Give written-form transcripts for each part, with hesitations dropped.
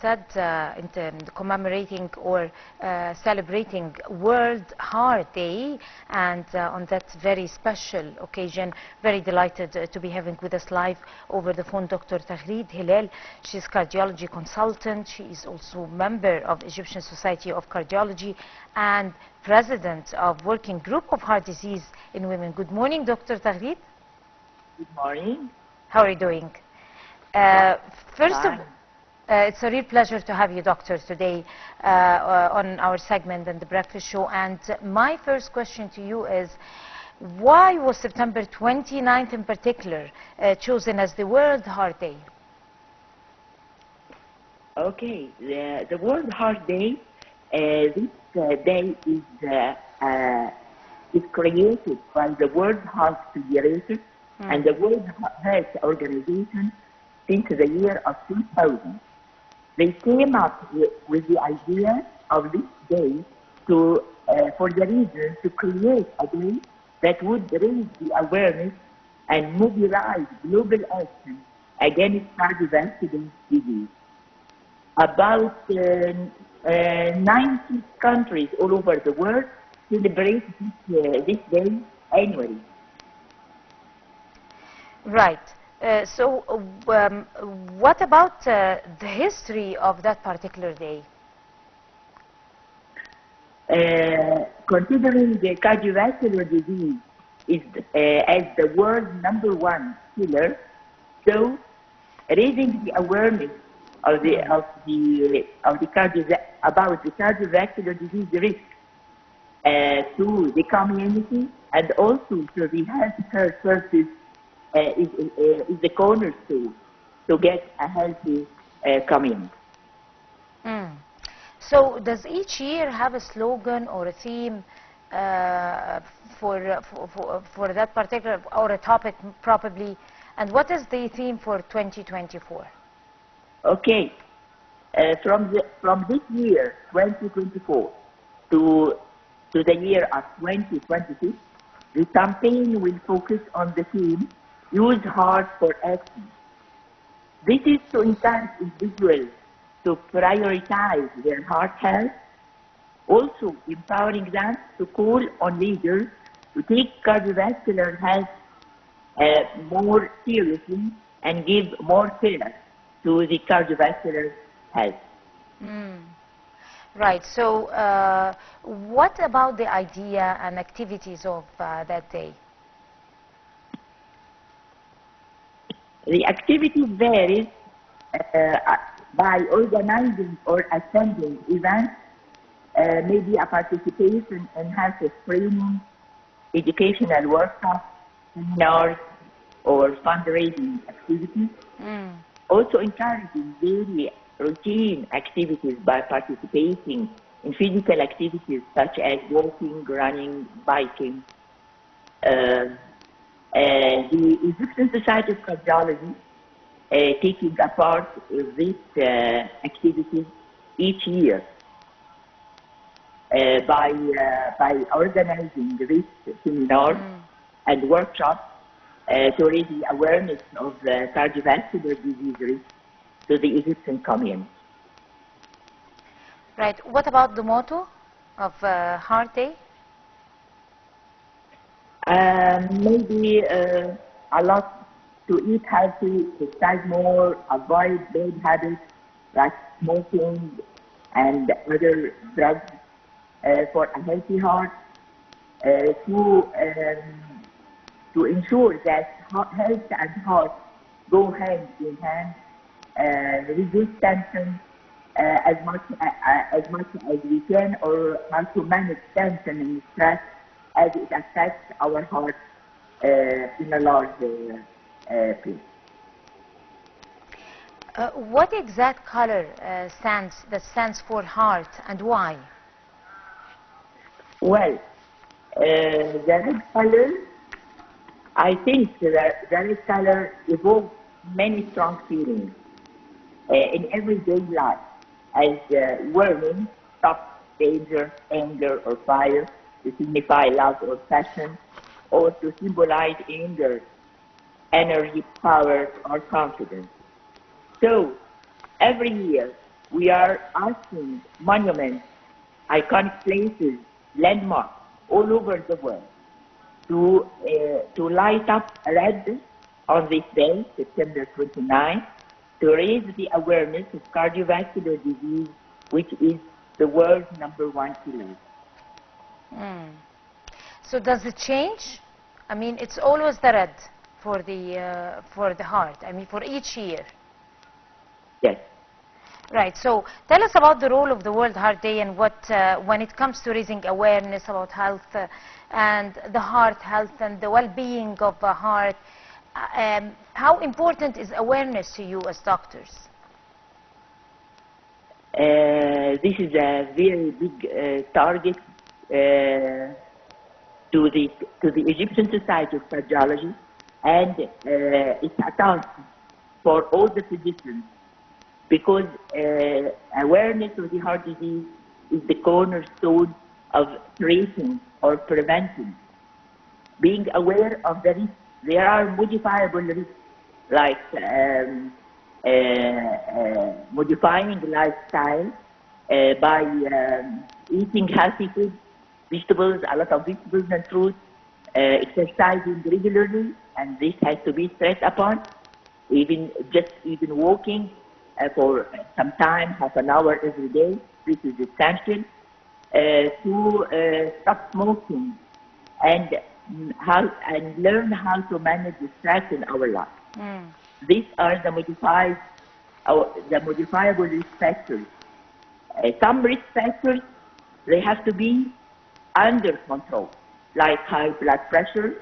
said, commemorating or celebrating World Heart Day, and on that very special occasion, very delighted to be having with us live over the phone Dr. Taghreed Helal. She's cardiology consultant. She is also member of Egyptian Society of Cardiology and president of Working Group of Heart Disease in Women. Good morning, Dr. Taghreed. Good morning. How are you doing? First of all, it's a real pleasure to have you, doctor, today on our segment and the breakfast show. And my first question to you is, why was September 29th in particular chosen as the World Heart Day? Okay, the World Heart Day, this day is created by the World Heart Federation and the World Health Organization since the year of 2000. They came up with the idea of this day to, for the reason to create a day that would raise the awareness and mobilize global action against cardiovascular disease. About 90 countries all over the world celebrate this day annually. Right. So what about the history of that particular day? Considering the cardiovascular disease is as the world's #1 killer, so raising the awareness of about the cardiovascular disease risk to the community and also to the healthcare services is the cornerstone to get a healthy community. So does each year have a slogan or a theme for that particular, or a topic probably? And what is the theme for 2024? Okay, from this year 2024 to the year of 2026, the campaign will focus on the theme "Use Heart for Action." This is to encourage individuals to prioritize their heart health, also empowering them to call on leaders to take cardiovascular health more seriously and give more care to the cardiovascular health. Right. So what about the idea and activities of that day? The activities vary by organizing or attending events, maybe a participation in health training, educational workshops, seminars, or fundraising activities. Also encouraging daily routine activities by participating in physical activities such as walking, running, biking. The Egyptian Society of Cardiology taking a part in these activities each year by organizing these seminars and workshops to raise the awareness of cardiovascular disease risk to the Egyptian community. Right. What about the motto of Heart Day? Maybe a lot to eat healthy, exercise more, avoid bad habits like smoking and other drugs for a healthy heart, to ensure that health and heart go hand in hand, reduce tension as much as we can, or how to manage tension and stress as it affects our heart in a large place. What exact color stands for heart, and why? Well, the red color, I think the red color evokes many strong feelings in everyday life, as warning, stop, danger, anger, or fire, to signify love or passion, or to symbolize anger, energy, power, or confidence. So, every year, we are asking monuments, iconic places, landmarks all over the world to light up red on this day, September 29, to raise the awareness of cardiovascular disease, which is the world's #1 killer. So does it change? I mean, it's always the red for the heart. I mean, for each year. Yes. Right. So tell us about the role of the World Heart Day and what, when it comes to raising awareness about health and the heart health and the well-being of the heart. How important is awareness to you as doctors? This is a very big target to the Egyptian Society of Cardiology, and it's a task for all the physicians, because awareness of the heart disease is the cornerstone of treating or preventing. Being aware of the risks, there are modifiable risks like modifying lifestyle by eating healthy food, vegetables, a lot of vegetables and fruits, exercising regularly, and this has to be stressed upon. Even walking for some time, half an hour every day, this is essential. To stop smoking and learn how to manage the stress in our life. These are the modifiable risk factors. Some risk factors, they have to be under control, like high blood pressure,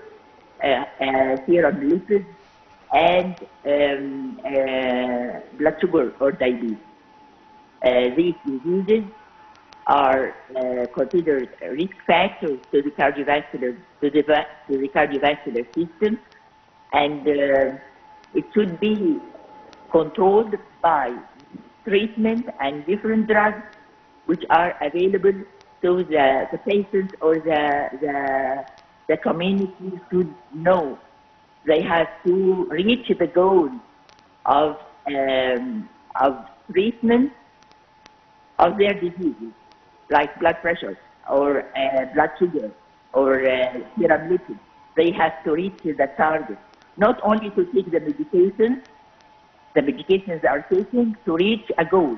serum lipids, and blood sugar or diabetes. These diseases are considered risk factors to the cardiovascular system, and it should be controlled by treatment and different drugs which are available, so the patients or the community should know they have to reach the goal of treatment of their diseases, like blood pressure or blood sugar or serum lipids. They have to reach the target, not only to take the medications they are taking to reach a goal,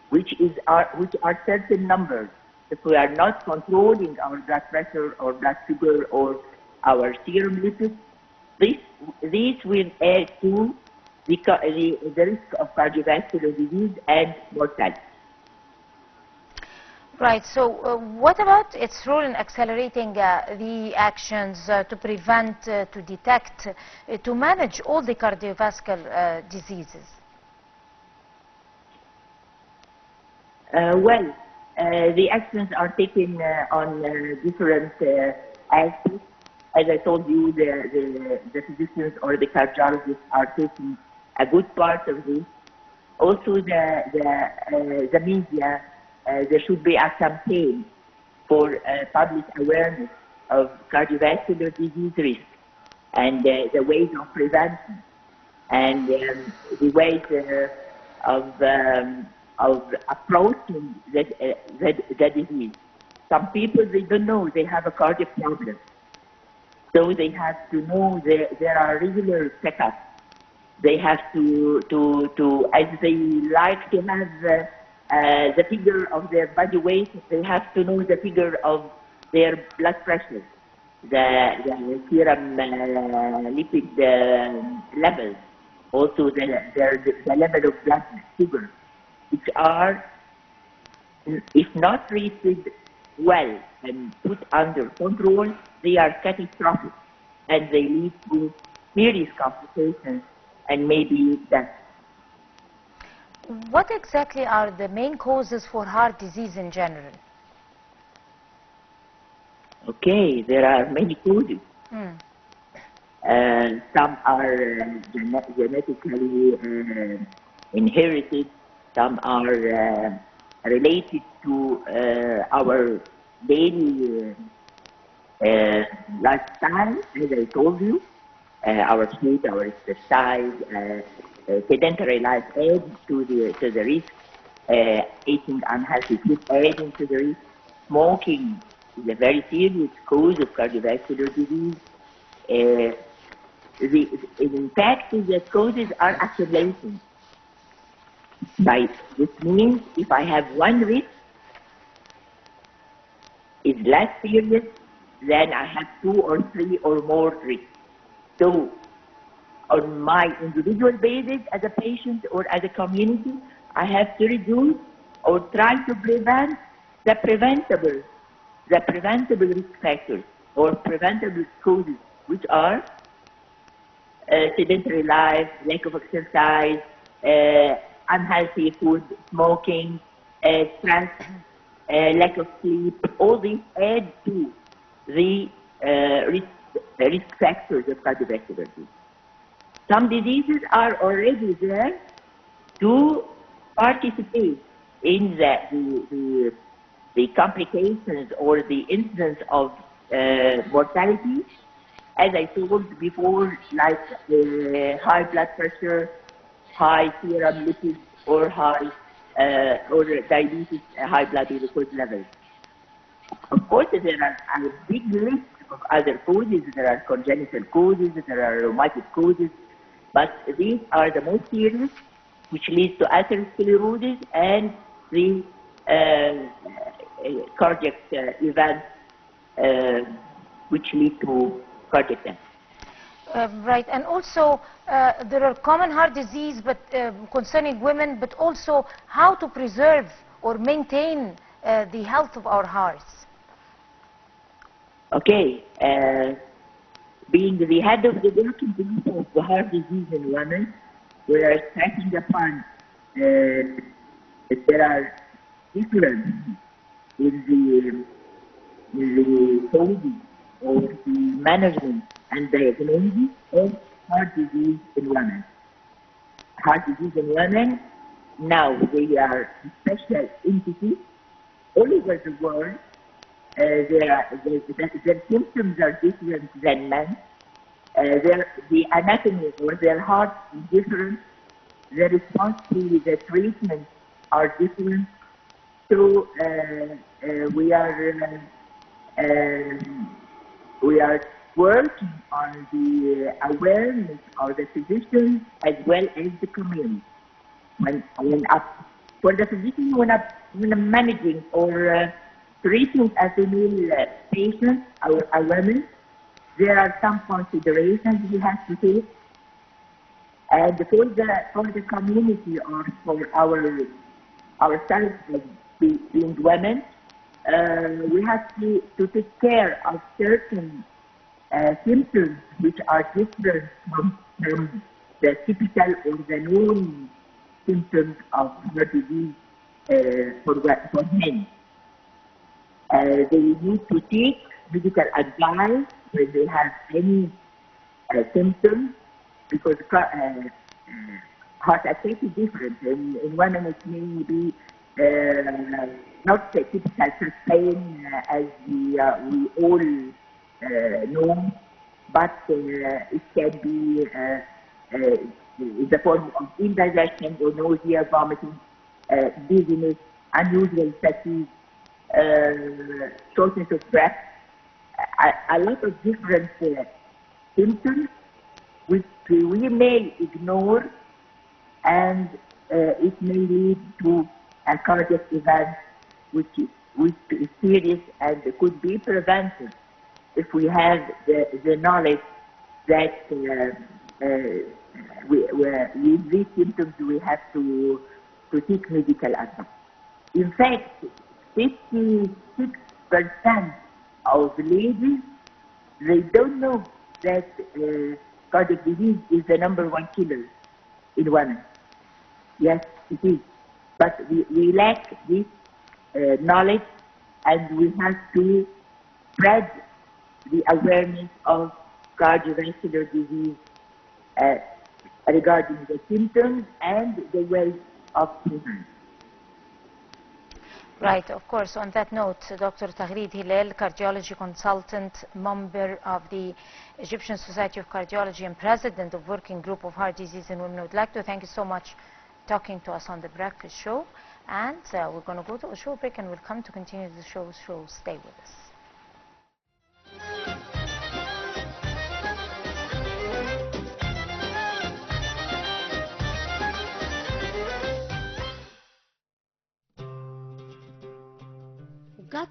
which are certain numbers. If we are not controlling our blood pressure or blood sugar or our serum lipids, this will add to the risk of cardiovascular disease and mortality. Right. So what about its role in accelerating the actions to prevent, to detect, to manage all the cardiovascular diseases? The actions are taken on different aspects. As I told you, the physicians or the cardiologists are taking a good part of this. Also, the media, there should be a campaign for public awareness of cardiovascular disease risk and the ways of prevention and the ways of approaching the disease. Some people, they don't know they have a cardiac problem. So they have to know there are regular checkups. They have to as they like to have the figure of their body weight, they have to know the figure of their blood pressure, the serum lipid levels, also the level of blood sugar, which are, if not treated well and put under control, they are catastrophic and they lead to serious complications and maybe death. What exactly are the main causes for heart disease in general? Okay, there are many causes. Some are genetically inherited, some are related to our daily lifestyle, as I told you, our sleep, our exercise, sedentary life adds to the risk. eating unhealthy food adding to the risk. Smoking is a very serious cause of cardiovascular disease. In fact, the causes are accumulating. This means if I have one risk is less serious, then I have 2 or 3 or more risks. So, on my individual basis, as a patient or as a community, I have to reduce or try to prevent the preventable risk factors or preventable causes, which are sedentary life, lack of exercise, unhealthy food, smoking, stress, lack of sleep. All these add to the risk factors of cardiovascular disease. Some diseases are already there to participate in the complications or the incidence of mortality, as I told before, like high blood pressure, high serum lipids, or or diabetes, high blood glucose levels. Of course, there are a big list of other causes. There are congenital causes, there are rheumatic causes, but these are the most serious, which leads to atherosclerosis and the cardiac events, which lead to cardiac death. Right, and also there are common heart disease, but concerning women, but also how to preserve or maintain the health of our hearts. Okay, being the head of the working group of the heart disease in women, we are stressing upon that there are differences in the causes of the management and diagnosis of heart disease in women. Heart disease in women, now they are special entities all over the world. Their symptoms are different than men. The anatomy or their heart is different. The response to the treatment are different. So we are working on the awareness of the physicians as well as the community. For the physician, when I'm managing or treating a female patient or a woman, there are some considerations we have to take. And for the community or for ourselves being women, we have to take care of certain symptoms which are different from the typical or the known symptoms of heart disease for men. They need to take medical advice when they have any symptoms, because heart attack is different. In women, it may be not the typical chest pain as we all know, but it can be in the form of indigestion or nausea, vomiting, dizziness, unusual fatigue, shortness of breath, a lot of different symptoms which we may ignore, and it may lead to a cardiac event which is serious and could be prevented if we have the knowledge that with these symptoms we have to seek medical advice. In fact, 56% of ladies, they don't know that cardiac disease is the #1 killer in women. Yes, it is. But we lack this knowledge, and we have to spread the awareness of cardiovascular disease regarding the symptoms and the ways of treatment. Right, of course. On that note, Dr. Taghreed Helal, cardiology consultant, member of the Egyptian Society of Cardiology and president of Working Group of Heart Disease in Women, I would like to thank you so much for talking to us on the Breakfast Show. And we're going to go to a short break and we'll come to continue the show, so stay with us. Got